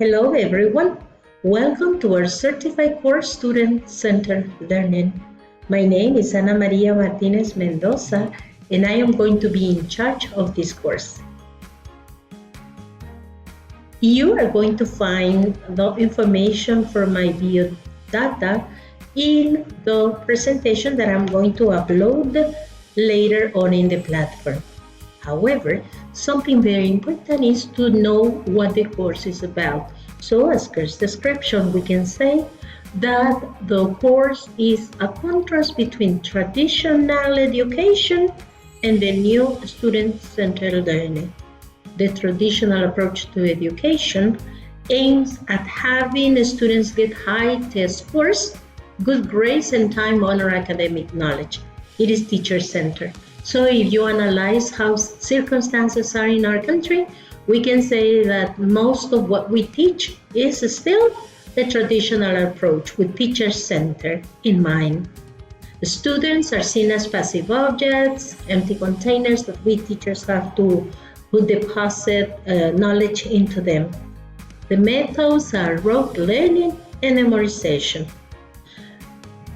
Hello everyone, welcome to our Certified Course Student Centered Learning. My name is Ana Maria Martinez Mendoza and I am going to be in charge of this course. You are going to find the information for my bio data in the presentation that I'm going to upload later on in the platform. However, something very important is to know what the course is about. So as course description, we can say that the course is a contrast between traditional education and the new student-centered learning. The traditional approach to education aims at having students get high test scores, good grades, and time-honored academic knowledge. It is teacher-centered. So if you analyze how circumstances are in our country, we can say that most of what we teach is still the traditional approach with teacher-centered in mind. The students are seen as passive objects, empty containers that we teachers have to deposit knowledge into them. The methods are rote learning and memorization.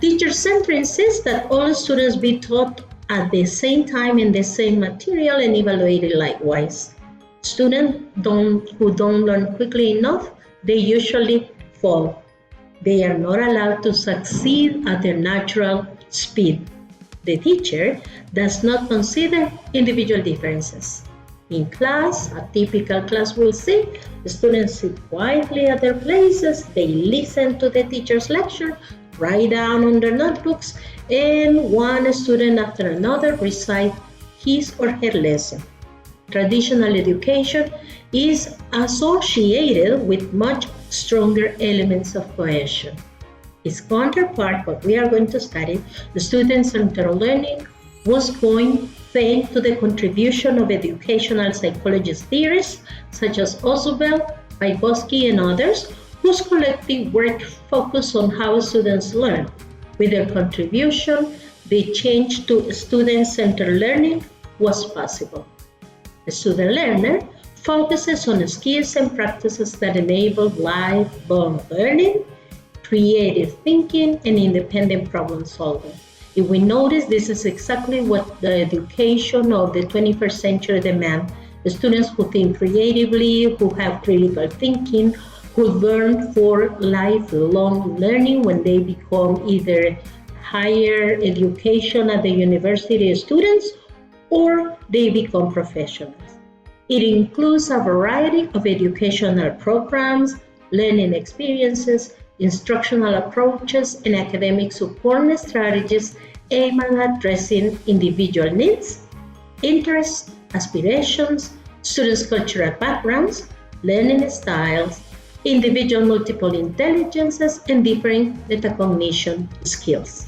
Teacher-centered insists that all students be taught at the same time in the same material and evaluated likewise. Students who don't learn quickly enough, they usually fall. They are not allowed to succeed at their natural speed. The teacher does not consider individual differences. In class, a typical class will see the students sit quietly at their places, they listen to the teacher's lecture, write down on their notebooks, and one student after another recite his or her lesson. Traditional education is associated with much stronger elements of cohesion. Its counterpart, what we are going to study, the student-centered learning, was coined thanks to the contribution of educational psychologist theorists such as Ausubel, Vygotsky, and others, whose collective work focused on how students learn. With their contribution, the change to student-centered learning was possible. The student learner focuses on skills and practices that enable lifelong learning, creative thinking, and independent problem solving. If we notice, this is exactly what the education of the 21st century demands. The students who think creatively, who have critical thinking, who learn for lifelong learning when they become either higher education at the university students or they become professionals. It includes a variety of educational programs, learning experiences, instructional approaches, and academic support strategies aimed at addressing individual needs, interests, aspirations, students' cultural backgrounds, learning styles, individual multiple intelligences, and different metacognition skills.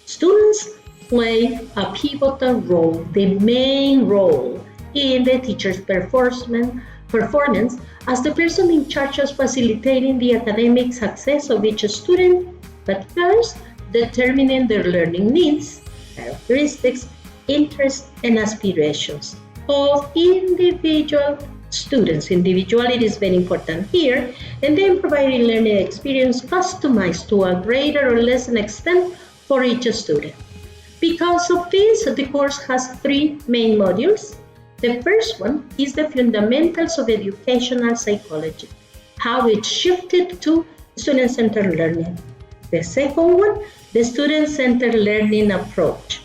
Students play a pivotal role, the main role, in the teacher's performance as the person in charge of facilitating the academic success of each student, but first determining their learning needs, characteristics, interests, and aspirations of individual students. Individuality is very important here, and then providing learning experience customized to a greater or lesser extent for each student. Because of this, the course has three main modules. The first one is the fundamentals of educational psychology, how it shifted to student-centered learning. The second one, the student-centered learning approach.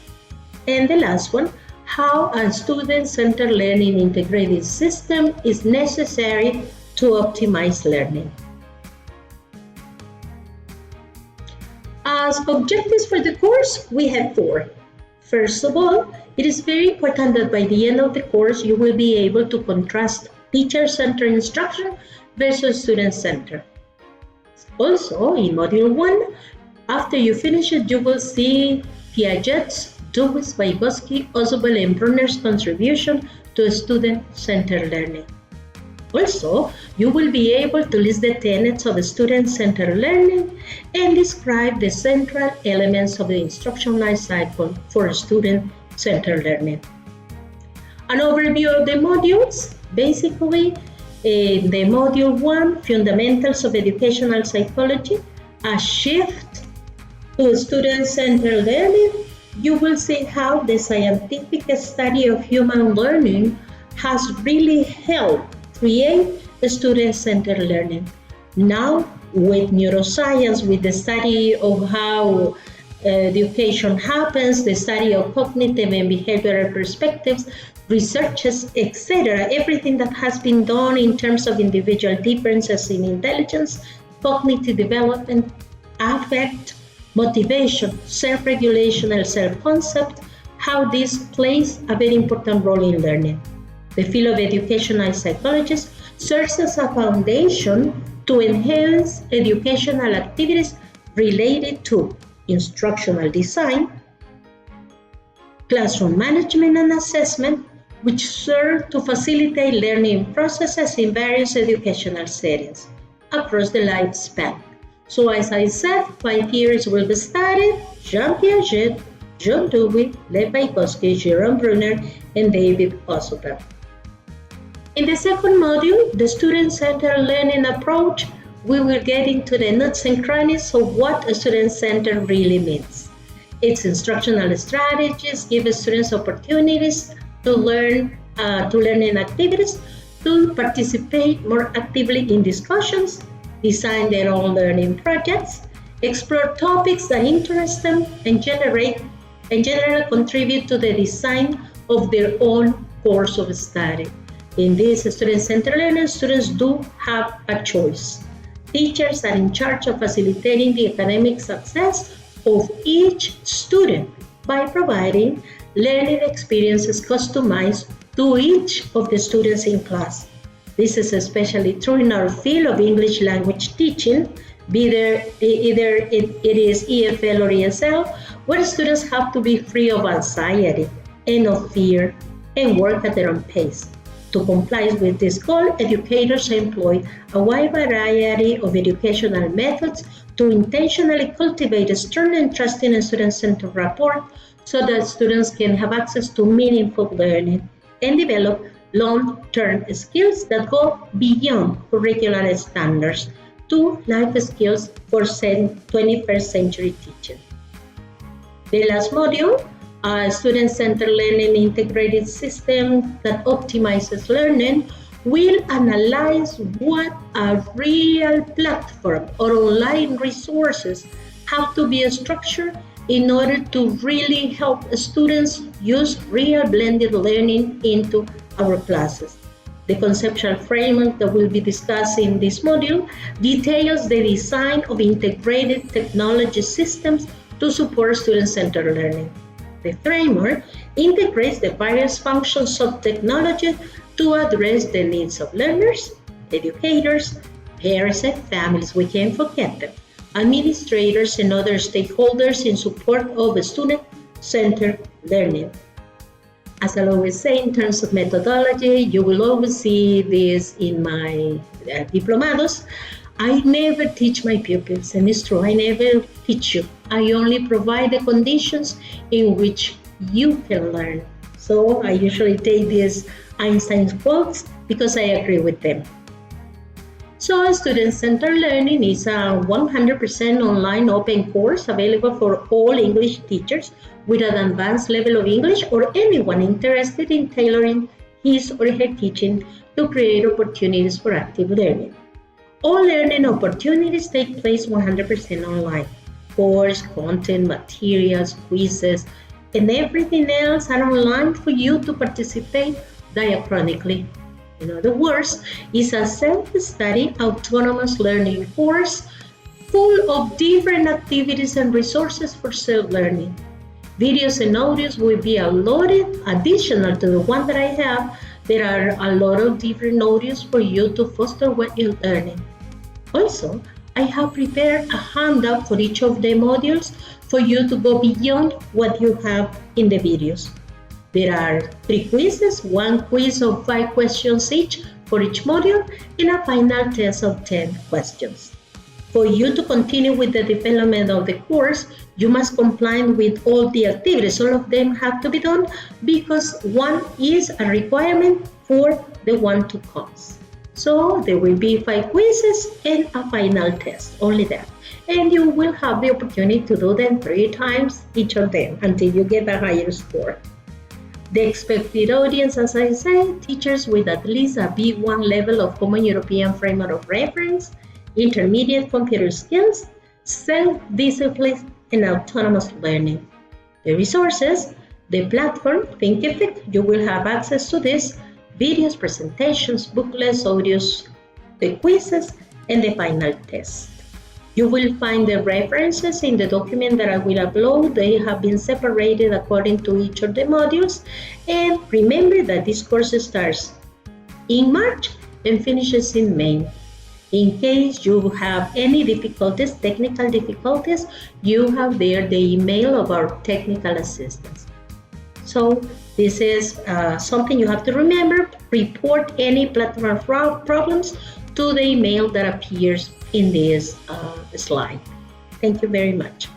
And the last one, how a student-centered learning integrated system is necessary to optimize learning. As objectives for the course, we have four. First of all, it is very important that by the end of the course, you will be able to contrast teacher-centered instruction versus student-centered. Also, in Module 1, after you finish it, you will see Piaget's, Dewey's, Vygotsky, Ausubel, and Brunner's contribution to student-centered learning. Also, you will be able to list the tenets of student-centered learning and describe the central elements of the instruction life cycle for student-centered learning. An overview of the modules. Basically, In the Module 1, Fundamentals of Educational Psychology, a shift to student-centered learning, you will see how the scientific study of human learning has really helped create student-centered learning. Now, with neuroscience, with the study of how education happens, the study of cognitive and behavioral perspectives, researches, etc., everything that has been done in terms of individual differences in intelligence, cognitive development, affect, motivation, self-regulation, and self-concept, how this plays a very important role in learning. The field of educational psychologists serves as a foundation to enhance educational activities related to instructional design, classroom management and assessment, which serve to facilitate learning processes in various educational settings across the lifespan. So as I said, 5 years will be studied Jean Piaget, John Dewey, Lev Vygotsky, Jerome Bruner, and David Ausubel. In the second module, the student-centered learning approach, we will get into the nuts and crannies of what a student-centered really means. Its instructional strategies give students opportunities to learning activities, to participate more actively in discussions, design their own learning projects, explore topics that interest them, and generally contribute to the design of their own course of study. In this student-centered learning, students do have a choice. Teachers are in charge of facilitating the academic success of each student by providing learning experiences customized to each of the students in class. This is especially true in our field of English language teaching, either it is EFL or ESL, where students have to be free of anxiety and of fear and work at their own pace. To comply with this goal, educators employ a wide variety of educational methods to intentionally cultivate a strong and trusting and student-centered rapport so that students can have access to meaningful learning and develop long-term skills that go beyond curricular standards to life skills for 21st century teaching. The last module, a student-centered learning integrated system that optimizes learning, will analyze what a real platform or online resources have to be structured in order to really help students use real blended learning into our classes. The conceptual framework that we'll be discussing in this module details the design of integrated technology systems to support student-centered learning. The framework integrates the various functions of technology to address the needs of learners, educators, parents and families, we can't forget them, administrators and other stakeholders in support of student-centered learning. As I always say, in terms of methodology, you will always see this in my diplomados. I never teach my pupils, and it's true, I never teach you. I only provide the conditions in which you can learn. So I usually take these Einstein quotes because I agree with them. So student-centered learning is a 100% online open course available for all English teachers with an advanced level of English or anyone interested in tailoring his or her teaching to create opportunities for active learning. All learning opportunities take place 100% online. Course, content, materials, quizzes, and everything else are online for you to participate diachronically. In other words, it's a self-study, autonomous learning course full of different activities and resources for self-learning. Videos and audios will be uploaded additional to the one that I have. There are a lot of different audios for you to foster what you're learning. Also, I have prepared a handout for each of the modules for you to go beyond what you have in the videos. There are 3 quizzes, 1 quiz of 5 questions each for each module, and a final test of 10 questions. For you to continue with the development of the course, you must comply with all the activities. All of them have to be done because one is a requirement for the one to comes. So there will be 5 quizzes and a final test, only that. And you will have the opportunity to do them 3 times each of them until you get a higher score. The expected audience, as I said, teachers with at least a B1 level of Common European Framework of Reference, intermediate computer skills, self-discipline, and autonomous learning. The resources, the platform, Thinkific, you will have access to this, videos, presentations, booklets, audios, the quizzes, and the final test. You will find the references in the document that I will upload. They have been separated according to each of the modules. And remember that this course starts in March and finishes in May. In case you have any difficulties, technical difficulties, you have there the email of our technical assistants. So this is something you have to remember. Report any platform problems to the email that appears in this slide. Thank you very much.